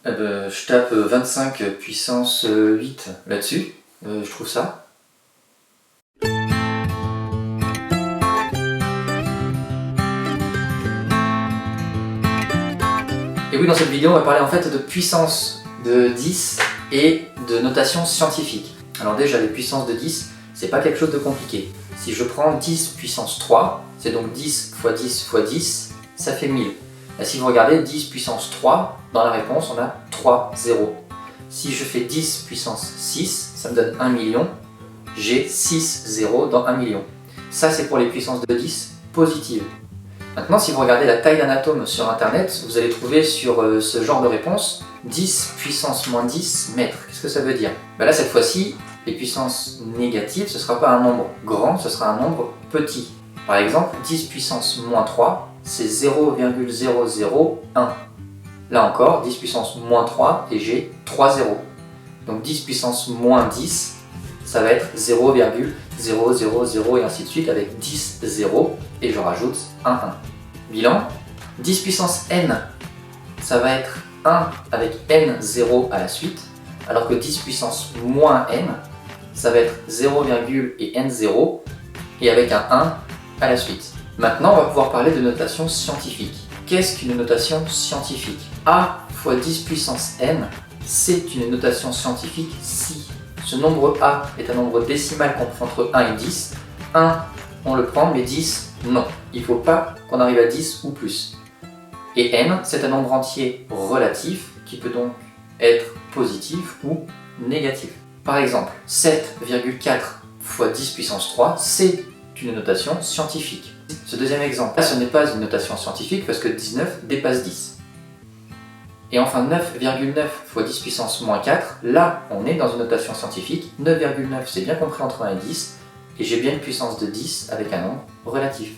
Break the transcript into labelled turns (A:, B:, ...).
A: Je tape 25 puissance 8 là-dessus, je trouve ça. Et oui, dans cette vidéo, on va parler en fait de puissance de 10 et de notation scientifique. Alors déjà, les puissances de 10, c'est pas quelque chose de compliqué. Si je prends 10 puissance 3, c'est donc 10 fois 10 fois 10, ça fait 1000. Et si vous regardez 10 puissance 3, dans la réponse, on a 3 zéros. Si je fais 10 puissance 6, ça me donne 1 million. J'ai 6 zéros dans 1 million. Ça, c'est pour les puissances de 10 positives. Maintenant, si vous regardez la taille d'un atome sur Internet, vous allez trouver sur ce genre de réponse 10 puissance moins 10 mètres. Qu'est-ce que ça veut dire? Là, cette fois-ci, les puissances négatives, ce ne sera pas un nombre grand, ce sera un nombre petit. Par exemple, 10 puissance moins 3, c'est 0,001. Là encore, 10 puissance moins 3 et j'ai 3 zéros. Donc 10 puissance moins 10, ça va être 0,000 et ainsi de suite avec 10 zéros et je rajoute un 1. Bilan, 10 puissance n, ça va être 1 avec n 0 à la suite, alors que 10 puissance moins n, ça va être 0, et n 0 et avec un 1 à la suite. Maintenant, on va pouvoir parler de notation scientifique. Qu'est-ce qu'une notation scientifique? A fois 10 puissance n, c'est une notation scientifique si ce nombre A est un nombre décimal compris entre 1 et 10. 1, on le prend, mais 10, non. Il ne faut pas qu'on arrive à 10 ou plus. Et n, c'est un nombre entier relatif qui peut donc être positif ou négatif. Par exemple, 7,4 fois 10 puissance 3, c'est une notation scientifique. Ce deuxième exemple, là, ce n'est pas une notation scientifique parce que 19 dépasse 10. Et enfin 9,9 fois 10 puissance moins 4, là on est dans une notation scientifique. 9,9 c'est bien compris entre 1 et 10, et j'ai bien une puissance de 10 avec un nombre relatif.